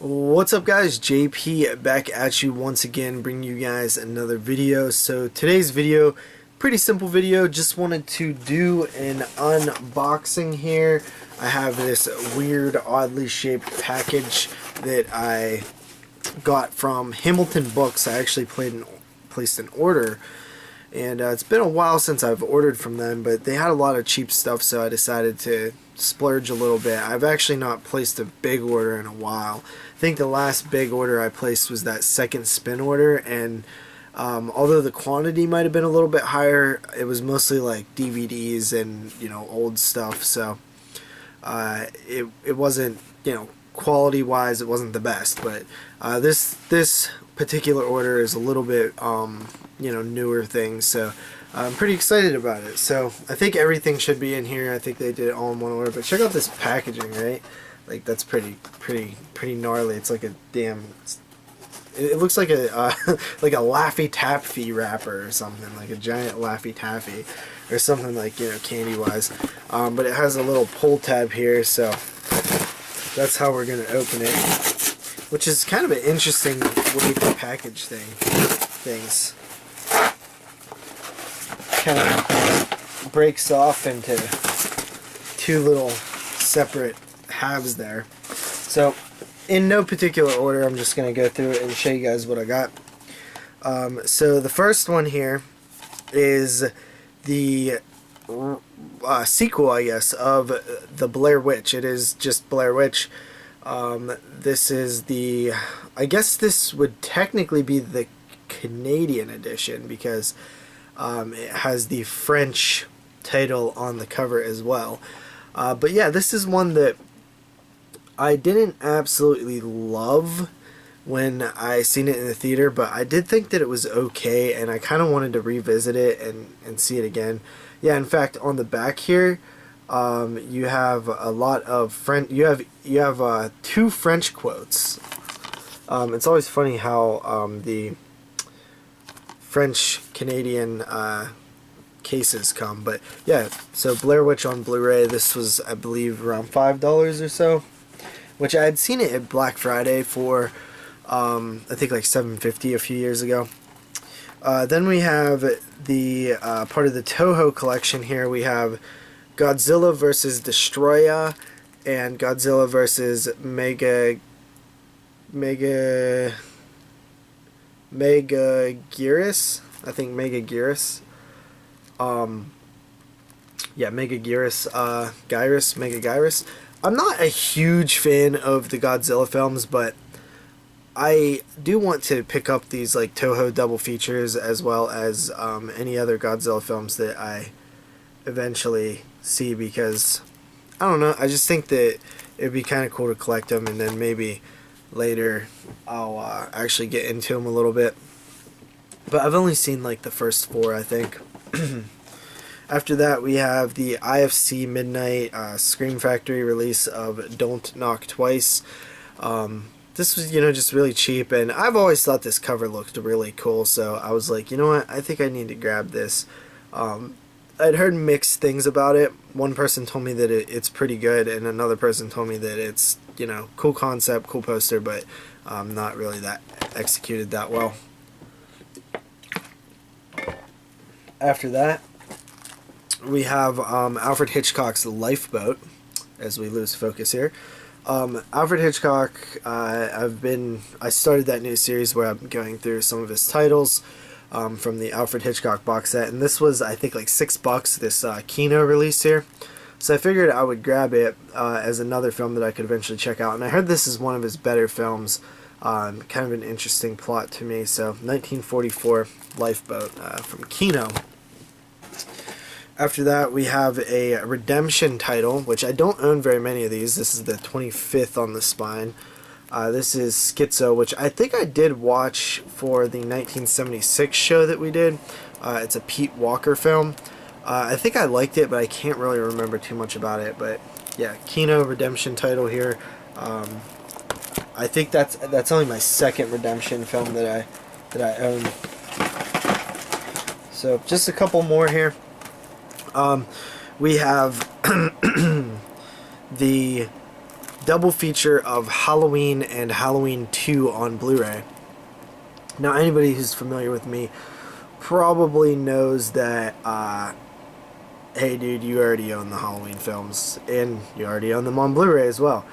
What's up, guys? JP back at you once again, bringing you guys another video. So today's video, pretty simple video, just wanted to do an unboxing here. I have this weird, oddly shaped package that I got from Hamilton Books. I actually placed an order, and it's been a while since I've ordered from them, but they had a lot of cheap stuff, so I decided to splurge a little bit. I've actually not placed a big order in a while. I think the last big order I placed was that second spin order, and although the quantity might have been a little bit higher, it was mostly like DVDs and old stuff, so it wasn't, quality wise it wasn't the best, but this particular order is a little bit newer thing, so I'm pretty excited about it. So I think everything should be in here. I think they did it all in one order, but check out this packaging, right? Like, that's pretty gnarly. It's like a damn, it looks like a like a Laffy Taffy wrapper or something, like a giant Laffy Taffy or something, like, candy wise. But it has a little pull tab here, so that's how we're gonna open it, which is kind of an interesting way to package things. Kind of breaks off into two little separate halves there. So in no particular order, I'm just going to go through it and show you guys what I got. So the first one here is the sequel, I guess, of the Blair Witch. It is just Blair Witch. This is the, I guess this would technically be the Canadian edition, because it has the French title on the cover as well. But yeah, this is one that I didn't absolutely love when I seen it in the theater, but I did think that it was okay, and I kind of wanted to revisit it and see it again. Yeah, in fact, on the back here, you have a lot of French. You have two French quotes. It's always funny how the French-Canadian cases come, but yeah, so Blair Witch on Blu-ray, this was, I believe, around $5 or so, which I had seen it at Black Friday for, I think like $7.50 a few years ago. Then we have the part of the Toho collection here. We have Godzilla vs. Destroya and Godzilla vs. Megaguirus. I think Megaguirus. Yeah, Megaguirus. I'm not a huge fan of the Godzilla films, but I do want to pick up these like Toho double features, as well as any other Godzilla films that I eventually see, because I don't know, I just think that it'd be kind of cool to collect them, and then maybe later I'll actually get into them a little bit. But I've only seen like the first four, I think. After that, we have the IFC Midnight Scream Factory release of Don't Knock Twice. This was, just really cheap, and I've always thought this cover looked really cool, so I was like, you know what, I think I need to grab this. I'd heard mixed things about it. One person told me that it's pretty good, and another person told me that it's, cool concept, cool poster, but not really that executed that well. After that, we have Alfred Hitchcock's Lifeboat, as we lose focus here. Alfred Hitchcock, I started that new series where I'm going through some of his titles from the Alfred Hitchcock box set, and this was, I think, like $6, this Kino release here. So I figured I would grab it as another film that I could eventually check out, and I heard this is one of his better films. Kind of an interesting plot to me. So 1944 Lifeboat from Kino. After that, we have a redemption title, which I don't own very many of these. This is the 25th on the spine. This is Schizo, which I think I did watch for the 1976 show that we did. It's a Pete Walker film. I think I liked it, but I can't really remember too much about it. But yeah, Kino redemption title here. I think that's only my second redemption film that I own. So just a couple more here. We have the double feature of Halloween and Halloween 2 on Blu-ray. Now, anybody who's familiar with me probably knows that, hey dude, you already own the Halloween films, and you already own them on Blu-ray as well.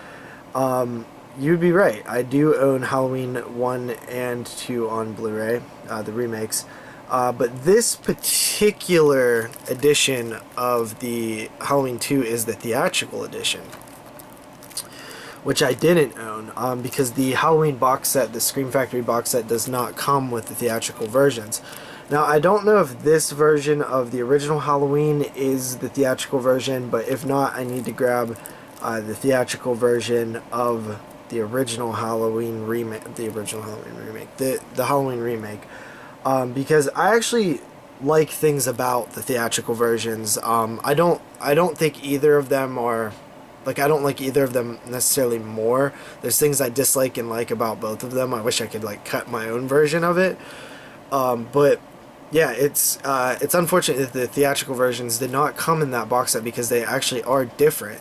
You'd be right. I do own Halloween 1 and 2 on Blu-ray, the remakes. But this particular edition of the Halloween 2 is the theatrical edition, which I didn't own, because the Halloween box set, the Scream Factory box set, does not come with the theatrical versions. Now, I don't know if this version of the original Halloween is the theatrical version, but if not, I need to grab the theatrical version of the original Halloween remake, the Halloween remake, because I actually like things about the theatrical versions. I don't think either of them are, like, I don't like either of them necessarily more. There's things I dislike and like about both of them. I wish I could, like, cut my own version of it. But yeah, it's unfortunate that the theatrical versions did not come in that box set, because they actually are different.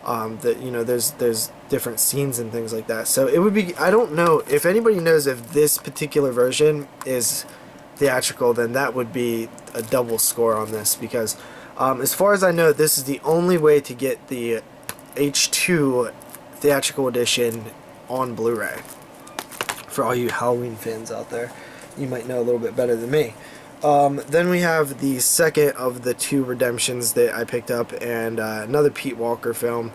That, you know, there's different scenes and things like that. So it would be, I don't know if anybody knows if this particular version is theatrical, then that would be a double score on this, because as far as I know, this is the only way to get the H2 theatrical edition on Blu-ray. For all you Halloween fans out there, you might know a little bit better than me. Then we have the second of the two redemptions that I picked up, and another Pete Walker film,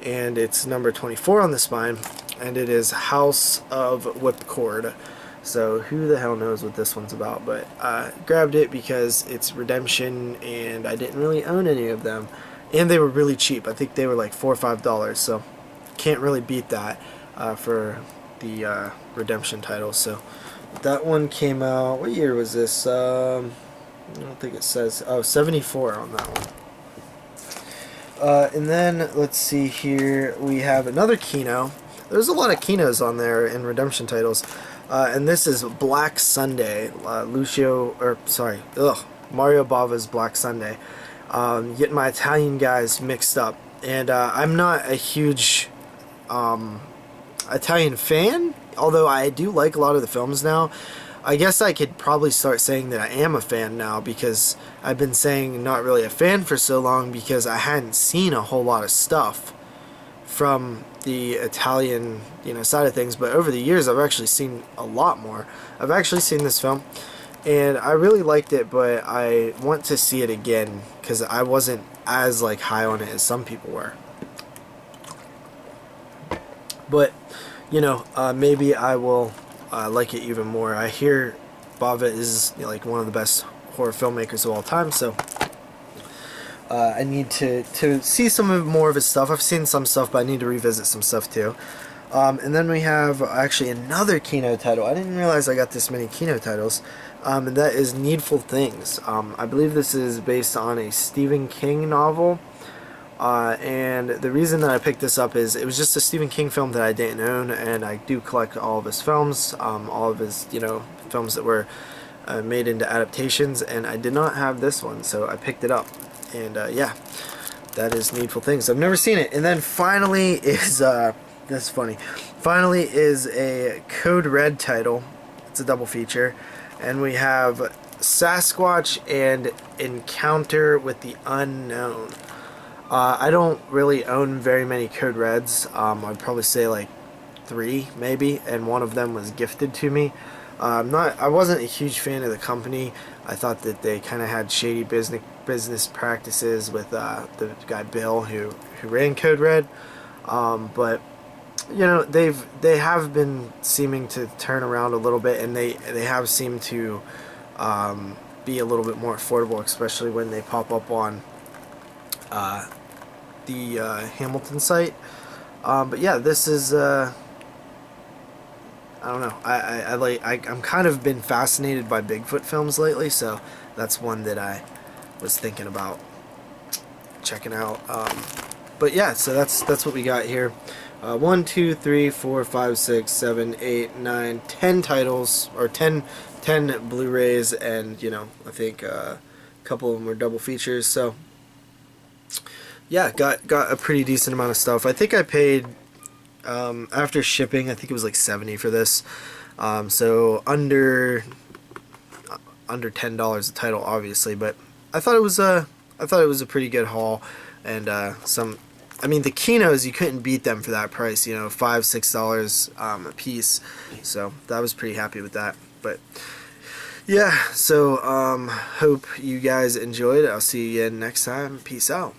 and it's number 24 on the spine, and it is House of Whipcord. So who the hell knows what this one's about, but I grabbed it because it's redemption, and I didn't really own any of them. And they were really cheap. I think they were like $4 or $5, so can't really beat that for the redemption title. So that one came out, what year was this? I don't think it says. Oh, 74 on that one. And then, let's see here, we have another Kino. There's a lot of Kinos on there in redemption titles. And this is Black Sunday. Mario Bava's Black Sunday. Getting my Italian guys mixed up, and I'm not a huge Italian fan, although I do like a lot of the films now. I guess I could probably start saying that I am a fan now, because I've been saying not really a fan for so long, because I hadn't seen a whole lot of stuff from the Italian, you know, side of things. But over the years, I've actually seen a lot more. I've actually seen this film, and I really liked it, but I want to see it again, because I wasn't as, like, high on it as some people were. But, you know, maybe I will like it even more. I hear Bava is, you know, like, one of the best horror filmmakers of all time, so I need to see more of his stuff. I've seen some stuff, but I need to revisit some stuff too. And then we have actually another Kino title. I didn't realize I got this many Kino titles. And that is Needful Things. I believe this is based on a Stephen King novel. And the reason that I picked this up is it was just a Stephen King film that I didn't own, and I do collect all of his films, all of his, you know, films that were made into adaptations, and I did not have this one, so I picked it up. And yeah, that is Needful Things. I've never seen it. And then finally is that's funny. Finally is a Code Red title. It's a double feature, and we have Sasquatch and Encounter with the Unknown. I don't really own very many Code Reds. I'd probably say like 3 maybe, and one of them was gifted to me. I wasn't a huge fan of the company. I thought that they kind of had shady business practices with the guy Bill who ran Code Red. But you know, they have been seeming to turn around a little bit, and they have seemed to be a little bit more affordable, especially when they pop up on the Hamilton site. But yeah, this is I don't know. I'm kind of been fascinated by Bigfoot films lately, so that's one that I was thinking about checking out. But yeah, so that's what we got here. 1, 2, 3, 4, 5, 6, 7, 8, 9, 10 titles, or 10 Blu-rays, and you know, I think a couple of them were double features. So yeah, got a pretty decent amount of stuff. I think I paid After shipping, I think it was like 70 for this. So under $10 a title, obviously, but I thought it was a pretty good haul, and I mean, the Kinos, you couldn't beat them for that price, you know, $5-6 a piece. So that was pretty happy with that. But yeah, so hope you guys enjoyed. I'll see you again next time. Peace out.